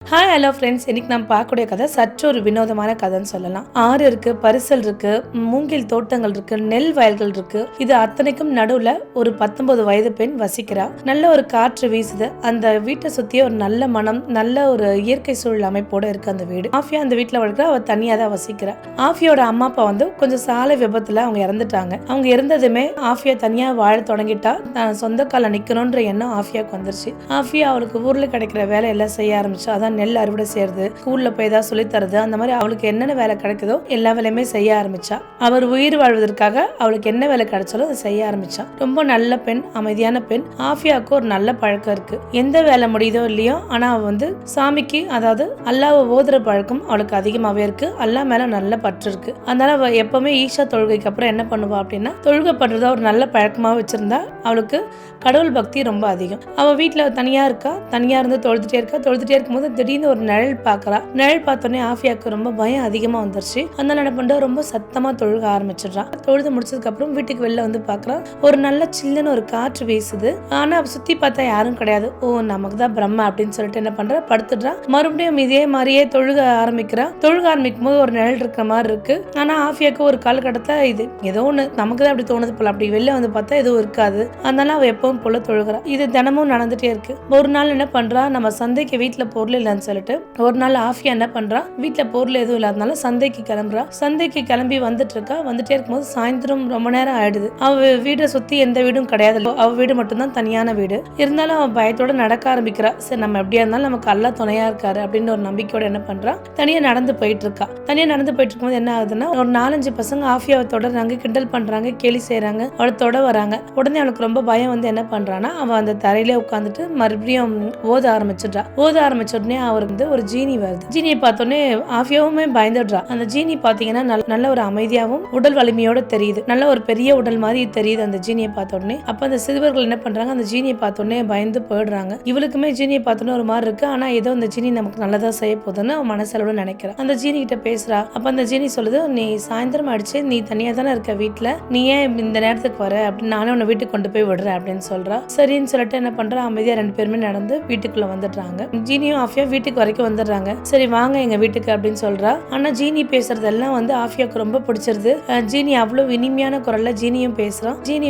Hi hello friends, இன்னைக்கு நம்ம பார்க்கக்கூடிய கதை சற்று ஒரு வினோதமான கதைன்னு சொல்லலாம். ஆறு இருக்கு, பரிசல் இருக்கு, மூங்கில் தோட்டங்கள் இருக்கு, நெல் வயல்கள் இருக்கு. இது அத்தனைக்கும் நடுவுல ஒரு 19 வயது பெண் வசிக்கிறா. நல்ல ஒரு காற்று வீசுது. அந்த வீட்டை சுத்தியே ஒரு நல்ல மனம், நல்ல ஒரு இயற்கை சூழல் அமைப்போட இருக்கு அந்த வீடு. ஆஃபியா அந்த வீட்டுல வளர்க்குற, அவ தனியா தான் வசிக்கிறா. ஆஃபியோட அம்மா அப்பா கொஞ்சம் சாலை விபத்துல அவங்க இறந்துட்டாங்க. அவங்க இறந்ததுமே ஆஃபியா தனியா வாழ தொடங்கிட்டா. சொந்த கால நிக்கணும்ன்ற எண்ணம் ஆஃபியாவுக்கு வந்துருச்சு. ஆஃபியா அவளுக்கு ஊர்ல கிடைக்கிற வேலை எல்லாம் செய்ய ஆரம்பிச்சா. அதான் நெல் அறுவடை செய்யறது, ஸ்கூல்ல போய் ஏதாவது சொல்லி தரது, அந்த மாதிரி அவளுக்கு என்னென்ன வேலை கிடைக்குதோ எல்லா வேலையுமே செய்ய ஆரம்பிச்சா. அவர் உயிர் வாழ்வதற்காக அவளுக்கு என்ன வேலை கிடைச்சாலும் அதை செய்ய ஆரம்பிச்சா. ரொம்ப நல்ல பெண், அமைதியான பெண். ஆஃபியாவுக்கு ஒரு நல்ல பழக்கம் இருக்கு. எந்த வேலை முடியுதோ இல்லையோ, ஆனா அவ சாமிக்கு, அதாவது அல்லாஹ்வை ஓதுற பழக்கம் அவளுக்கு அதிகமாவே இருக்கு. அல்லாஹ் மேல நல்ல பற்று இருக்கு. அதனால அவ எப்பவுமே ஈஷா தொழுகைக்கு அப்புறம் என்ன பண்ணுவா அப்படின்னா, தொழுகை பண்றத ஒரு நல்ல பழக்கமா வச்சிருந்தா. அவளுக்கு கடவுள் பக்தி ரொம்ப அதிகம். அவ வீட்டுல தனியா இருக்கா, தனியா இருந்து தொழுதுட்டே இருக்கும்போது திடீர்னு ஒரு நிழல் பாக்குறா. நிழல் பார்த்தோன்னே ஆஃபியாவுக்கு ரொம்ப பயம் அதிகமா வந்துருச்சு. அதனால என்ன பண்றா, ரொம்ப சத்தமா தொழுக ஆரம்பிச்சிடுறா. தொழுது முடிச்சதுக்கு அப்புறம் வீட்டுக்கு வெளில வந்து பாக்குறா. ஒரு நல்ல சில்லுன்னு ஒரு காற்று வீசுது. ஆனா சுத்தி பார்த்தா யாரும் கிடையாது. ஓ, நமக்கு தான் பிரம்ம அப்படின்னு சொல்லிட்டு என்ன பண்றா, படுத்துடுறா. மறுபடியும் இதே மாதிரியே தொழுக ஆரம்பிக்கிறா. தொழுக ஆரம்பிக்கும் போது ஒரு நிழல் இருக்கிற மாதிரி இருக்கு. ஆனா ஆஃபியாவுக்கு ஒரு காலகட்டத்துல இது ஏதோ ஒண்ணு நமக்கு தான் அப்படி தோணுது போல. அப்படி வெளில வந்து பார்த்தா எதுவும் இருக்காது. அதனால அவ எப்பவும் போல தொழுகிறா. இது தினமும் நடந்துட்டே இருக்கு. ஒரு நாள் என்ன பண்றா, நம்ம சந்தைக்கு வீட்டுல பொருள் இல்லைன்னு சொல்லிட்டு ஒரு நாள் ஆஃபியா என்ன பண்றா, வீட்டுல பொருள் எதுவும் இல்லாதனால சந்தைக்கு கிளம்புறா. சந்தைக்கு கிளம்பி வந்துட்டே இருக்கும்போது சாயந்தரம் ரொம்ப நேரம் ஆயிடுது. அவ வீடை சுத்தி எந்த வீடும் கிடையாது. அவ வீடு மட்டும்தான் தனியான வீடு. இருந்தாலும் அவ பயத்தோட நடக்க ஆரம்பிக்கிறா. சரி, நம்ம எப்படியா இருந்தாலும் நமக்கு அல்லாஹ் துணையா இருக்காரு அப்படின்னு ஒரு நம்பிக்கையோட என்ன பண்றா, தனியா நடந்து போயிட்டு இருக்கா. தனியா நடந்து போயிட்டு இருக்கும்போது என்ன ஆகுதுன்னா, ஒரு 4-5 பசங்க ஆஃபியாவை தொடர்றாங்க, கிண்டல் பண்றாங்க, கேலி செய்யறாங்க, அவளை தொட வராங்க. உடனே அவளுக்கு ரொம்ப பயம் என்ன பண்றான்னா, அவ அந்த தரையிலே உட்காந்துட்டு மறுபடியும் ஓத ஆரம்பிச்சிடுறா. ஓத ஆரம்பிச்ச உடனே அவருக்கு ஒரு ஜீனி வருது. ஜீனியை பார்த்தோன்னே ஆஃபியாவுமே பயந்துடுறா. அந்த ஜீனி பாத்தீங்கன்னா நல்ல ஒரு அமைதியாவும் உடல் வலிமையோட தெரியுது. நல்ல ஒரு பெரிய உடல் மாதிரி தெரியுது அந்த ஜீனியை பார்த்த உடனே. அப்ப அந்த சிறுவர்கள் என்ன பண்றாங்க, அந்த ஜீனியை பார்த்த உடனே பயந்து போயிடுறாங்க. இவளுக்குமே ஜீனியை பார்த்தோன்னே ஒரு மாதிரி இருக்கு. ஆனா ஏதோ அந்த ஜீனி நமக்கு நல்லதா செய்ய போகுதுன்னு அவன் மனசளவுல நினைக்கிறா. அந்த ஜீனி கிட்ட பேசுறா. அப்ப அந்த ஜீனி சொல்லுது, நீ சாயந்தரம் ஆயிடுச்சு, நீ தனியா தானே இருக்க வீட்டுல, நீ ஏன் இந்த நேரத்துக்கு வர அப்படின்னு, நானே உன்னை வீட்டுக்கு கொண்டு போய் விடுறேன் அப்படின்னு சொல்றா. சரின்னு சொல்லிட்டு என்ன பண்றா, அமைதியா 2 பேருமே நடந்து வீட்டுக்குள்ள வந்துடுறாங்க. ஜீனியும் ஆஃபியா வீட்டுக்கு வரைக்கும் வந்துடுறாங்க. சரி வாங்க எங்க வீட்டுக்கு அப்படின்னு சொல்றா. ஆனா ஜீனி பேசுறதெல்லாம் ஆஃபியாவுக்கு ரொம்ப பிடிச்சிருது. ஜீனி அவ்வளவு இனிமையான குரல்ல ஜீனியும் பேசுறான். ஜீனி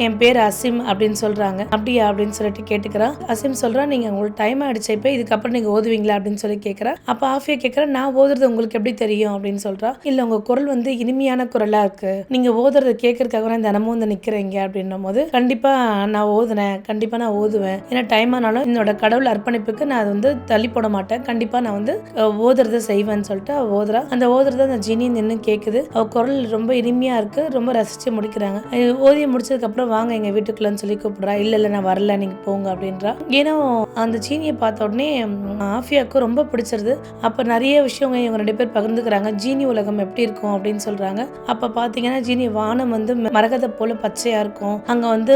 என் பேர் அசிம் அப்படின்னு சொல்றாங்க. அப்படியா அப்படின்னு சொல்லிட்டு கேட்டுக்கிறா. அசிம் சொல்றா, நீங்க உங்களுக்கு டைம் ஆயிடுச்சு, இப்ப இதுக்கப்புறம் நீங்க ஓதுவீங்களா அப்படின்னு சொல்லி கேட்கறா. அப்ப ஆஃபியா கேட்கறா, நான் ஓதுறது உங்களுக்கு எப்படி தெரியும் அப்படின்னு சொல்றா. இல்ல, உங்க குரல் இனிமையான குரலா இருக்கு, நீங்க ஓதுறது கேட்கறதுக்காக தினமும் நிக்கிறீங்க அப்படின்னும் போது, கண்டிப்பா நான் ஓதுனேன், கண்டிப்பா நான் ஓதுவேன், ஏன்னா டைம் ஆனாலும் என்னோட கடவுள் அர்ப்பணிப்புக்கு நான் தள்ளி போட மாட்டேன், கண்டிப்பா நான் ஓதுறத செய்வேன்னு சொல்லிட்டு அவ ஓதுறா. அந்த ஓதுறத அந்த ஜீனி நின்று கேக்குது. அவ குரல் ரொம்ப இனிமையா இருக்கு. ரொம்ப ரசிச்சு முடிக்கிறாங்க. ஓதிய முடிச்சதுக்கு அப்புறம் வாங்க எங்க வீட்டுக்குள்ளன்னு சொல்லி கூப்பிடுறா. இல்ல நான் வரல, நீங்க போங்க அப்படின்றா. ஏன்னா அந்த ஜீனியை பார்த்த உடனே ஆஃபியாவுக்கு ரொம்ப பிடிச்சிருது. அப்ப நிறைய விஷயங்க இவங்க 2 பேர் பகிர்ந்துக்கிறாங்க. ஜீனி உலகம் எப்படி இருக்கும் அப்படின்னு சொல்றாங்க. அப்ப பாத்தீங்கன்னா ஜீனி வானம் மரகத போல பச்சையா இருக்கும். அங்க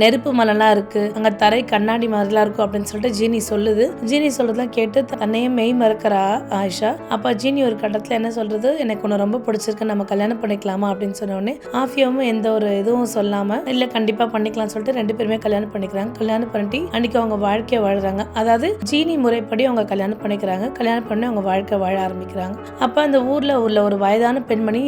நெருப்பு மலைலாம் இருக்கு, அங்க தரை கண்ணாடி மாதிரிலாம் இருக்கும் அப்படின்னு சொல்லிட்டு ஜீனி சொல்லுது. ஜீனி சொல்றதெல்லாம் கேட்டு தன்னையே மெய் மறக்கிறா ஆயிஷா. அப்ப ஜீனி ஒரு கட்டத்துல என்ன சொல்றது, எனக்கு உன்னை ரொம்ப பிடிச்சிருக்கு, நம்ம கல்யாணம் பண்ணிக்கலாமா அப்படின்னு சொன்ன உடனே ஆஃபியாவும் எந்த ஒரு இதுவும் சொல்லாம, இல்ல கண்டிப்பா பண்ணிக்கலாம் சொல்லிட்டு 2 பேருமே கல்யாணம் பண்ணிக்கிறாங்க. கல்யாணம் பண்ணிட்டு அன்னைக்கு அவங்க வாழ்க்கைய வாழ்றாங்க. அதாவது ஜீனி முறைப்படி அவங்க கல்யாணம் பண்ணிக்கிறாங்க. கல்யாணம் பண்ணி அவங்க வாழ்க்கை வாழ ஆரம்பிக்கிறாங்க. அப்ப அந்த ஊர்ல உள்ள ஒரு வயதான பெண்மணி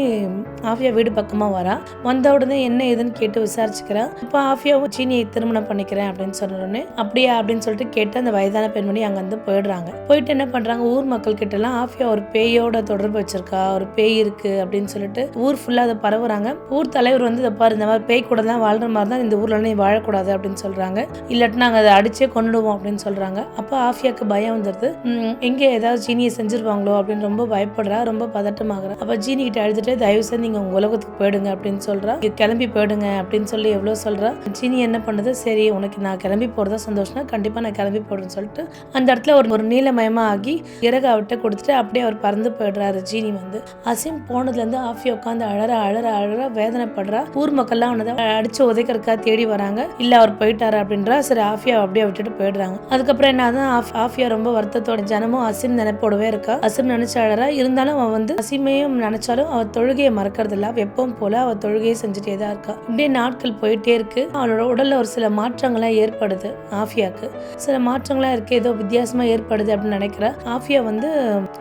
ஆஃபியா வீடு பக்கமா வரா. வந்த உடனே என்ன ஏதுன்னு கேட்டு விசாரிச்சுக்கிறா. அப்ப ஆஃபியாவும் ஜீனியை திருமணம் பண்ணிக்கிறேன் அப்படின்னு சொன்ன உடனே, அப்படியா அப்படின்னு சொல்லிட்டு கேட்டு அந்த வயதான பெண்மணி அங்கிருந்து போயிடுறாங்க. போயிட்டு என்ன பண்றாங்க, ஊர் மக்கள் கிட்ட எல்லாம் ஆஃபியா ஒரு பேயோட தொடர்பு வச்சிருக்கா, ஒரு பேய் இருக்கு அப்படின்னு சொல்லிட்டு ஊர் ஃபுல்லா அதை பரவுறாங்க. ஊர் தலைவர் இதை பாரு, இந்த மாதிரி பேய் கூட தான் வாழ்ற மாதிரி தான் இந்த ஊர்ல நீ வாழக்கூடாது அப்படின்னு சொல்றாங்க, இல்லாட்டி நாங்க அதை அடிச்சே கொண்டுடுவோம் அப்படின்னு சொல்றாங்க. அப்ப ஆஃபியாக்கு பயம் வந்துருது. எங்க ஏதாவது ஜீனியை செஞ்சிருவாங்களோ அப்படின்னு ரொம்ப பயப்படுறா, ரொம்ப பதட்டமாகறா. அப்ப ஜீனி கிட்ட அழுதுட்டு, தயவு செய்து நீங்க உங்க உலகத்துக்கு போயிடுங்க அப்படின்னு சொல்றா. கிளம்பி போயிடுங்க அப்படின்னு சொல்லி எவ்வளவு சொல்றா. ஜீனி என்ன பண்ணுது, சரி உனக்கு நான் கிளம்பி போறதா சந்தோஷம்னா கண்டிப்பா நான் கிளம்பி போடுறேன்னு சொல்லிட்டு அந்த இடத்துல ஒரு நீலமயமா ஆகி இறகு அவட்ட கொடுத்துட்டு அப்படியே அவர் பறந்து போயிடுறாரு. ஜீனி அசிம் போனதுல இருந்து ஆஃபியா உட்காந்து அழற வேதனைப்படுறா. ஊர் மக்கள்லாம் அவனை அடிச்சு உதைக்கிறதுக்காக தேடி வராங்க. இல்ல அவர் போயிட்டாரு அப்படின்றா. சரி ஆஃபியா அப்படியே விட்டுட்டு போயிடுறாங்க. அதுக்கப்புறம் என்ன ஆஃபியா ரொம்ப வருத்தத்தோட ஜனமும் அசிம் நினைப்போடவே இருக்கா. அசிம் நினைச்சு அழறா. இருந்தாலும் அவன் அசிமையும் நினைச்சாலும் அவ தொழுகையை மறக்கிறது இல்ல. எப்பவும் போல அவ தொழுகையை செஞ்சுட்டே தான் இருக்கா. இப்படியே நாட்கள் போயிட்டே இருக்கு. அவளோட உடல்ல ஒரு சில மாற்றங்கள்லாம் ஏற்படுது. ஆஃபியாக்கு சில மாற்றங்களா இருக்கு, ஏதோ வித்தியாசமா ஏற்படுது அப்படின்னு நினைக்கிற ஆஃபியா வந்து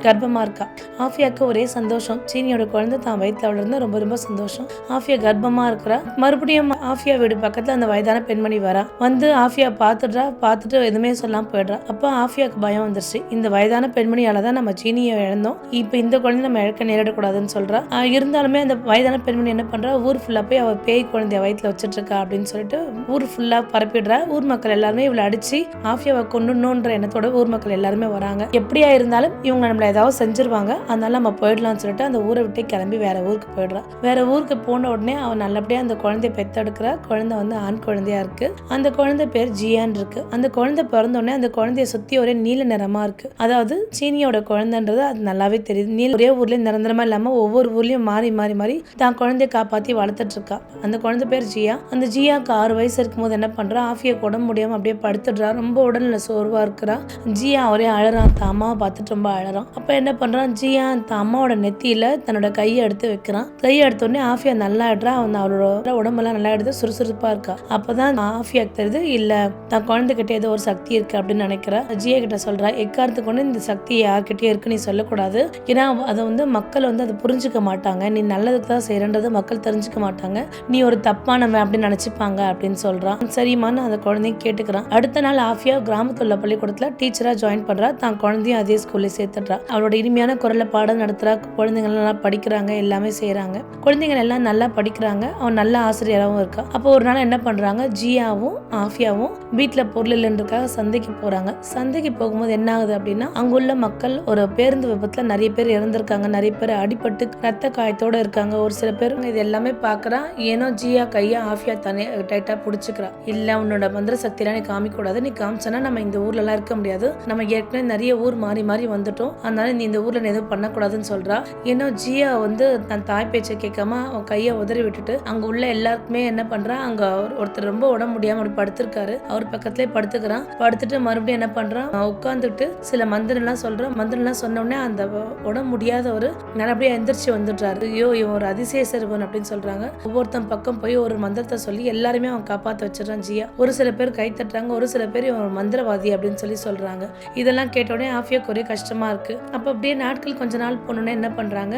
கர்ப்பமா இருக்கா. ஆஃபியாவுக்கு ஒரே சந்தோஷம், சீனியோட குழந்தை தான் வயிற்றுல வளர்ந்து ரொம்ப ரொம்ப சந்தோஷம். ஆஃபியா கர்ப்பமா இருக்கிறா. மறுபடியும் ஆஃபியா வீடு பக்கத்துல அந்த வயதான பெண்மணி வரா. வந்து ஆஃபியா பார்த்துட்டு எதுவுமே சொல்லாம போயிடுறா. அப்ப ஆஃபியாவுக்கு பயம் வந்துருச்சு, இந்த வயதான பெண்மணியால தான் நம்ம சீனியை இழந்தோம், இப்ப இந்த குழந்தை நம்ம இழக்க நேரிடக்கூடாதுன்னு சொல்றா. இருந்தாலுமே அந்த வயதான பெண்மணி என்ன பண்றா, ஊர் ஃபுல்லா போய் அவ பேய் குழந்தைய வயிற்றுல வச்சுட்டு இருக்கா அப்படின்னு சொல்லிட்டு ஊர் ஃபுல்லா பரப்பிடுறா. ஊர் மக்கள் எல்லாருமே இவளை அடிச்சு ஆஃபியாவை கொண்டுணுன்ற எண்ணத்தோட ஊர் மக்கள் எல்லாருமே வராங்க. எப்படியா இருந்தாலும் இவங்க நம்மள ஏதாவது செஞ்சிருவாங்க, அதனால நம்ம போயிடலாம்னு சொல்லிட்டு அந்த ஊரை விட்டு கிளம்பி வேற ஊருக்கு போயிடுறா. வேற ஊருக்கு போன உடனே அவன் நல்லபடியா அந்த குழந்தைய பெத்தெடுக்கிற. குழந்தை வந்து ஆண் குழந்தையா இருக்கு. அந்த குழந்தை பேர் ஜியான் இருக்கு. அந்த குழந்தை பிறந்த உடனே அந்த குழந்தைய சுத்தி ஒரே நீல நிறமா இருக்கு. அதாவது சீனியோட குழந்தைன்றது அது நல்லாவே தெரியுது. நீல ஒரே ஊர்ல நிரந்தரமா இல்லாம ஒவ்வொரு ஊர்லயும் மாறி மாறி மாறி தான் குழந்தைய காப்பாத்தி வளர்த்துட்டு இருக்கா. அந்த குழந்தை பேர் ஜியா. அந்த ஜியாக்கு 6 வயசு இருக்கும்போது என்ன பண்றா, ஆஃபியா உடம்பு முடியாம அப்படியே படுத்துடுறா. ரொம்ப உடல்ல சோர்வா இருக்கிறா. ஜியா ஒரே அழறான், தான் அம்மாவை பார்த்துட்டு ரொம்ப அழறான். அப்ப என்ன பண்றான், ஜியா தான் அம்மாவோட நெத்தியில தன்னோட கையை எடுத்து வைக்கிறான். கையை எடுத்த உடனே ஆஃபியா நல்லா ஆடுறா. அவளோட உடம்பெல்லாம் நல்லா எடுத்து சுறுசுறுப்பா இருக்கா. அப்பதான் ஆஃபியாக்கு தெரியுது, இல்ல தான் குழந்தைகிட்ட ஏதோ ஒரு சக்தி இருக்கு அப்படின்னு நினைக்கிறா. ஜியா கிட்ட சொல்றா, எக்காரத்துக்கு கொண்டு இந்த சக்தி யார்கிட்டயும் இருக்கு நீ சொல்லக்கூடாது, ஏன்னா அதை வந்து மக்கள் வந்து அதை புரிஞ்சுக்க மாட்டாங்க, நீ நல்லதுக்கு தான் செய்யறது மக்கள் தெரிஞ்சுக்க மாட்டாங்க, நீ ஒரு தப்பானவன் அப்படின்னு நினைச்சுப்பாங்க அப்படின்னு சொல்றான். சரிம்மான்னு அந்த குழந்தைய கேட்டுக்கிறான். அடுத்த நாள் ஆஃபியா கிராமத்துள்ள பள்ளிக்கூடத்துல டீச்சரா ஜாயின் பண்றா. தான் குழந்தையும் அதே ஸ்கூல்ல சேர்த்துடுறா. அவளோட இனிமையான குரல்ல பாடம் நடத்துறா. குழந்தைங்க நல்லா படிக்கிறாங்க, எல்லாமே செய்யறாங்க. குழந்தைங்க எல்லாம் நல்லா படிக்கிறாங்க. அவன் நல்ல ஆசிரியராகவும் இருக்கா. அப்போ ஒரு நாள் என்ன பண்றாங்க, ஜியாவும் ஆஃபியாவும் வீட்டுல பொருள் இல்லைன்றதுக்காக சந்தைக்கு போறாங்க. சந்தைக்கு போகும்போது என்ன ஆகுது அப்படின்னா, அங்குள்ள மக்கள் ஒரு பேருந்து விபத்துல நிறைய பேர் இறந்திருக்காங்க, நிறைய பேர் அடிபட்டு ரத்த காயத்தோட இருக்காங்க. ஒரு சில பேர் இது எல்லாமே பாக்குறான். ஏனோ ஜியா கையா ஆஃபியா தனியா டைட்டா பிடிச்சிக்கிறா. இல்ல உன்னோட மந்திர சக்தியெல்லாம் நீ காமிக்க கூடாது, நீ காமிச்சனா நம்ம இந்த ஊர்ல எல்லாம் இருக்க முடியாது, நம்ம ஏற்கனவே நிறைய ஊர் மாறி மாறி வந்துட்டோம், அதனால நீ இந்த ஊர்ல எதுவும் பண்ணக்கூடாதுன்னு சொல்றா. ஏன்னா ஜியா வந்து தன் தாய் பேச்சை கேட்காம அவன் கையை உதறி விட்டுட்டு அங்க உள்ள எல்லாருக்குமே என்ன பண்றா, அங்க ஒருத்தர் ரொம்ப உடம்பு முடியாம அப்படி படுத்திருக்காரு, அவர் பக்கத்துலயே படுத்துக்கிறான். படுத்துட்டு மறுபடியும் என்ன பண்றான், உட்காந்துட்டு சில மந்திரம் எல்லாம் சொல்றான். மந்திரம் எல்லாம் சொன்ன உடனே அந்த உடம்பு முடியாதவர் நல்லபடியா எந்திரிச்சு வந்துடுறாரு. ஐயோ இவன் ஒரு அதிசய சிறுவன் அப்படின்னு சொல்றாங்க. ஒவ்வொருத்தன் பக்கம் போய் ஒரு மந்திரத்தை சொல்லி எல்லாருமே அவன் காப்பாத்த வச்சிடறான் ஜியா. ஒரு சில பேர் கை தட்டுறாங்க, ஒரு சில பேர் இவன் மந்திரவாதி அப்படின்னு சொல்லி சொல்றாங்க. இதெல்லாம் கேட்ட உடனே ஆஃபியாக்கு ஒரே கஷ்டமா இருக்கு. அப்ப அப்படியே நாட்கள் கொஞ்ச நாள் போனோடனே என்ன பண்றாங்க,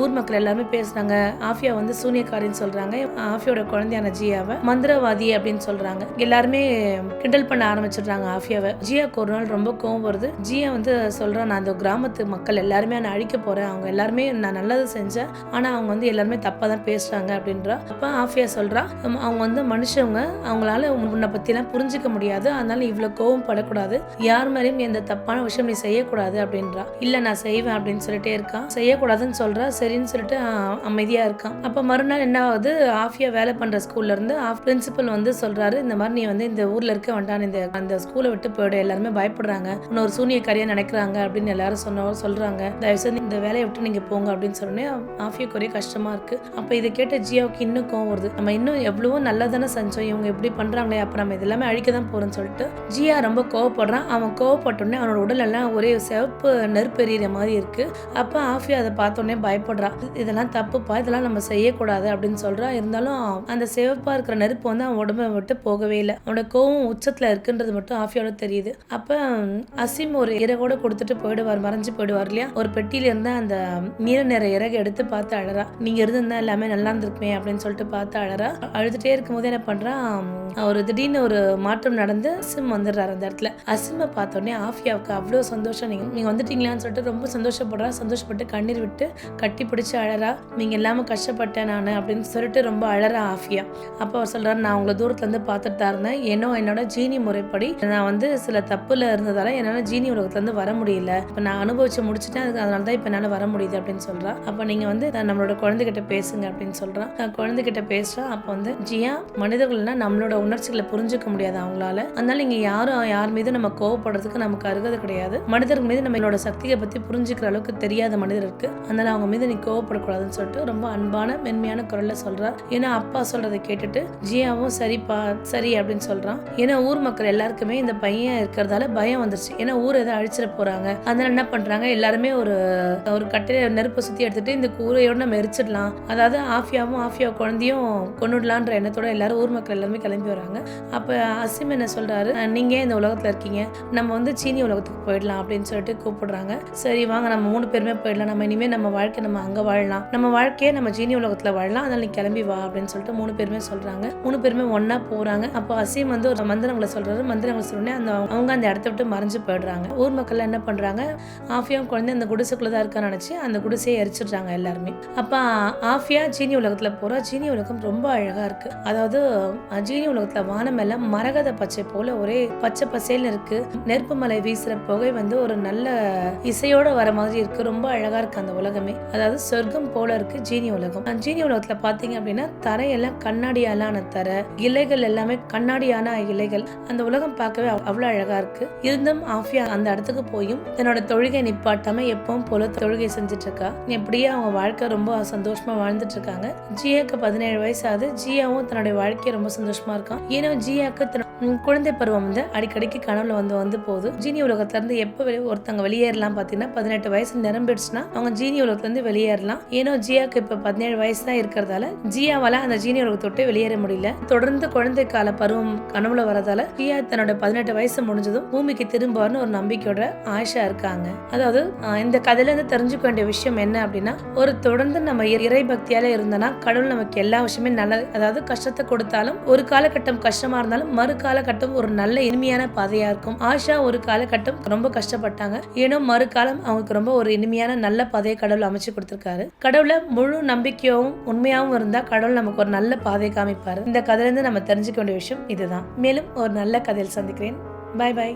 ஊர் மக்கள் எல்லாருமே பேசுறாங்க. ஆஃபியா வந்து சூனியக்காரின்னு சொல்றாங்க. ஆஃபியோட குழந்தையான ஜியாவை மந்திரவாதி அப்படின்னு சொல்றாங்க. எல்லாருமே கிண்டல் பண்ண ஆரம்பிச்சிடுறாங்க ஆஃபியாவை. ஜியாக்கு ஒரு நாள் ரொம்ப கோவம் வருது. ஜியா வந்து சொல்றான், நான் அந்த கிராமத்து மக்கள் எல்லாருமே நான் அழிக்க போறேன், அவங்க எல்லாருமே நான் நல்லது செஞ்சேன், ஆனா அவங்க வந்து எல்லாருமே தப்பா தான் பேசுறாங்க அப்படின்றா. அப்ப ஆஃபியா சொல்றா, அவங்க வந்து மனுஷங்க, அவங்களால உன்னை பத்தி எல்லாம் புரிஞ்சுக்க முடியாது, அதனால இவ்வளவு கோவம் படக்கூடாது, யார் மாதிரியும் எந்த தப்பான விஷயம் நீ செய்யக்கூடாது அப்படின்றா. இல்ல நான் செய்வேன் அப்படின்னு சொல்லிட்டே இருக்கான். செய்யக்கூடாதுன்னு சொல்றா. சரின்னு சொல்லிட்டு அமைதியா இருக்கான். அப்ப மறுநாள் என்ன ஆகுது, ஆஃபியா வேலை பண்ற ஸ்கூல்ல இருந்து பிரின்சிபல் வந்து சொல்றாரு, இந்த மாதிரி நீ வந்து இந்த ஊர்ல இருக்க வேண்டாம், இந்த அந்த ஸ்கூலை விட்டு போயிடு, எல்லாருமே பயப்படுறாங்க, இன்னொரு சூனியக்காரியா நினைக்கிறாங்க அப்படின்னு எல்லாரும் சொல்றாங்க, தயவுசெய்து இந்த வேலையை விட்டு நீங்க போங்க அப்படின்னு சொன்னே ஆஃபியாக்கு ஒரே கஷ்டமா இருக்கு. அப்ப இதை கேட்ட ஜியாவுக்கு இன்னும் கோவம் வருது, நம்ம இன்னும் எவ்வளவோ நல்லதானே செஞ்சோம், இவங்க எப்படி பண்றாங்களே, அப்ப நம்ம இதெல்லாமே அழிக்க தான் போறோம்னு சொல்லிட்டு ஜியா ரொம்ப கோவப்படுறான். அவன் கோவப்பட்டோடனே அவனோட உடல் எல்லாம் ஒரே சிவப்பு நெருப்பெறிகிற மாதிரி இருக்கு. அப்ப ஆஃபியா அதை பார்த்தோன்னே பயப்படுறா, இதெல்லாம் தப்புப்பா, இதெல்லாம் நம்ம செய்யக்கூடாது அப்படின்னு சொல்றா. இருந்தாலும் அந்த சிவப்பா இருக்கிற நெருப்பு வந்து அவன் உடம்பை விட்டு போகவே இல்லை. அவனோட கோவம் உச்சத்துல இருக்குன்றது மட்டும் ஆஃபியோட தெரியுது. அப்ப அசீம் ஒரு இறகோட கொடுத்துட்டு போயிடுவார், மறைஞ்சு போயிடுவார் இல்லையா. ஒரு பெட்டியில இருந்தா அந்த நீல நிற இறகு எடுத்து பார்த்து அழறா. நீங்க இருந்தா எல்லாமே நல்லா இருந்திருக்குமே அப்படின்னு சொல்லிட்டு பார்த்து அழறா. அழுதுட்டே இருக்கும் போது என்ன பண்றான், ஒரு திடீர்னு ஒரு மாற்றம் நடந்து அசிம் வந்துடுறாரு அந்த இடத்துல. அசிமை பார்த்தோடனே ஆஃபியாவுக்கு அவ்வளோ சந்தோஷம், நீங்க வந்துட்டீங்களான்னு சொல்லிட்டு ரொம்ப சந்தோஷப்படுறா. சந்தோஷப்பட்டு கண்ணீர் விட்டு கட்டி பிடிச்சு அழறா. நீங்க எல்லாமே கஷ்டப்பட்டேன் நான் அப்படின்னு சொல்லிட்டு ரொம்ப அழறா ஆஃபியா. அப்போ அவர் சொல்றாரு, நான் உங்களை தூரத்துல இருந்து பார்த்துட்டு தான் இருந்தேன், என்னோட ஜீனி முறைப்படி நான் வந்து சில தப்புல இருந்ததால என்னால ஜீனி உலகத்துல இருந்து வர முடியல, இப்ப நான் அனுபவிச்சு முடிச்சுட்டேன், அதனால தான் இப்ப என்னால வர முடியுது அப்படின்னு சொல்றா. அப்ப நீங்க வந்து நம்மளோட குழந்தைகிட்ட பேசுங்க அப்படின்னு சொல்றான். நான் குழந்தைகிட்ட பேசுறேன். அப்ப வந்து ஜியா, மனிதர்கள்னா நம்மளோட உணர்ச்சிகளை புரிஞ்சுக்க முடியாது அவங்களால, அதனால நீங்க யார் மீது நம்ம கோவப்படுறதுக்கு நமக்கு அருகதை கிடையாது, மனிதர்கள் மீது நம்மளோட சக்தியை பத்தி புரிஞ்சுக்கிற அளவுக்கு தெரியாத மனிதருக்கு, அதனால அவங்க மீது நீ கோவப்படக்கூடாதுன்னு சொல்லிட்டு ரொம்ப அன்பான மென்மையான குரல்ல சொல்றா. ஏன்னா அப்பா சொல்றதை கேட்டுட்டு ஜியாவும் சரிப்பா சரி அப்படின்னு சொல்றான். ஏன்னா ஊர் மக்கள் எல்லாருக்குமே இந்த பையன் இருக்கிறதால பயம் வந்துருச்சு. ஏன்னா ஊர் எதை அழிச்சிட போறாங்க, அதனால என்ன பண்றாங்க, எல்லாருமே ஒரு கட்டையில நெருப்பை சுத்தி எடுத்துட்டு இந்த கூரையோட நம்ம எரிச்சிடலாம், அதாவது ஆஃபியா குழந்தையும் கொண்டுடலான்ற எண்ணத்தோட எல்லாரும் ஊர் மக்கள் எல்லாருமே கிளம்பி வராங்க. அப்ப அசீம் என்ன சொல்றாரு, நீங்க இந்த உலகத்துல இருக்கீங்க, நம்ம நம்ம வந்து சீனி உலகத்துக்கு போயிடலாம் அப்படின்னு சொல்லிட்டு கூப்பிடுறாங்க. சரி வாங்க நம்ம 3 பேருமே போயிடலாம், நம்ம இனிமேல் நம்ம வாழ்க்கை நம்ம அங்கே வாழலாம், நம்ம வாழ்க்கையை நம்ம சீனி உலகத்தில் வாழலாம், அதனால நீ கிளம்பி வா அப்படின்னு சொல்லிட்டு 3 பேருமே சொல்கிறாங்க. 3 பேருமே ஒன்றா போகிறாங்க. அப்போ அசீம் வந்து ஒரு மந்திரங்களை சொல்கிறாரு. மந்திரங்களை சொன்னே அவங்க அந்த இடத்த விட்டு மறைஞ்சு போயிடுறாங்க. ஊர் மக்கள் என்ன பண்ணுறாங்க, ஆஃபியாவும் குழந்தை அந்த குடிசைக்குள்ளே தான் இருக்கான்னு நினச்சி அந்த குடிசையை எரிச்சிடுறாங்க எல்லாருமே. அப்போ ஆஃபியா சீனி உலகத்தில் போகிறா. சீனி உலகம் ரொம்ப அழகாக இருக்குது. அதாவது சீனி உலகத்தில் வானம் எல்லாம் மரகத பச்சை போல ஒரே பச்சை பசேல்னு இருக்குது. நெருப்பு மலை வீசுகிற புகை வந்து ஒரு நல்ல இசையோடு வர மாதிரி இருக்குது. ரொம்ப அழகாக இருக்குது அந்த உலகமே. அதாவது சொர்க்கம் போல இருக்குது ஜீனி உலகம். ஜீனி உலகத்தில் பார்த்தீங்க அப்படின்னா தரையெல்லாம் கண்ணாடியாலான தரை, இலைகள் எல்லாமே கண்ணாடியான இலைகள். அந்த உலகம் பார்க்கவே அவ்வளோ அழகாக இருக்குது. இருந்தும் ஆஃபியா அந்த இடத்துக்கு போயும் தன்னோட தொழுகை நிப்பாட்டாம எப்பவும் போல தொழுகை செஞ்சுட்டு இருக்கா. எப்படியே அவங்க வாழ்க்கை ரொம்ப சந்தோஷமா வாழ்ந்துட்டு இருக்காங்க. ஜியாக்கு 17 வயசு ஆகுது. ஜியாவும் தன்னுடைய வாழ்க்கையை ரொம்ப சந்தோஷமா இருக்கான். ஏன்னா ஜியாக்கு குழந்தை பருவம் வந்து அடிக்கடிக்கு கனவுல வந்து போகுது. ஜீனி உலகத்துல இருந்து எப்ப ஒருத்தங்க வெளியேறலாம் பாத்தீங்கன்னா 18 வயசு நிரம்பிடுச்சுன்னா அவங்க ஜீனி உலகத்துல இருந்து வெளியேறலாம். ஏன்னா ஜியாக்கு இப்ப 17 வயசு தான் இருக்கிறதால ஜியாவால அந்த ஜீனி உலகத்தை விட்டு வெளியேற முடியல. தொடர்ந்து குழந்தை கால பருவம் கனவுல வரதால ஜியா தன்னோட 18 வயசு முடிஞ்சதும் பூமிக்கு திரும்புவார்னு ஒரு நம்பிக்கையோட ஆஷா இருக்காங்க. அதாவது இந்த கதையில இருந்து தெரிஞ்சுக்க வேண்டிய விஷயம் என்ன அப்படின்னா, ஒரு தொடர்ந்து நம்ம இறை பக்தியால இருந்தோம்னா கடவுள் நமக்கு எல்லா விஷயமே நல்லது. அதாவது கஷ்டத்தை கொடுத்தாலும் ஒரு காலகட்டம் கஷ்டமா இருந்தாலும் மறு காலகட்டம் ஒரு நல்ல இனிமையான பாதையா இருக்கும். ஆஷா ஒரு காலகட்டம் ரொம்ப கஷ்டப்பட்டாங்க. ஏனோ மறுகாலம் அவங்களுக்கு ரொம்ப ஒரு இனிமையான நல்ல பாதையை கடவுள் அமைச்சு கொடுத்திருக்காரு. கடவுளை முழு நம்பிக்கையும் உண்மையாவும் இருந்தா கடவுள் நமக்கு ஒரு நல்ல பாதை காமிப்பாரு. இந்த கதையில இருந்து நம்ம தெரிஞ்சுக்க வேண்டிய விஷயம் இதுதான். மேலும் ஒரு நல்ல கதையில் சந்திக்கிறேன். Bye by.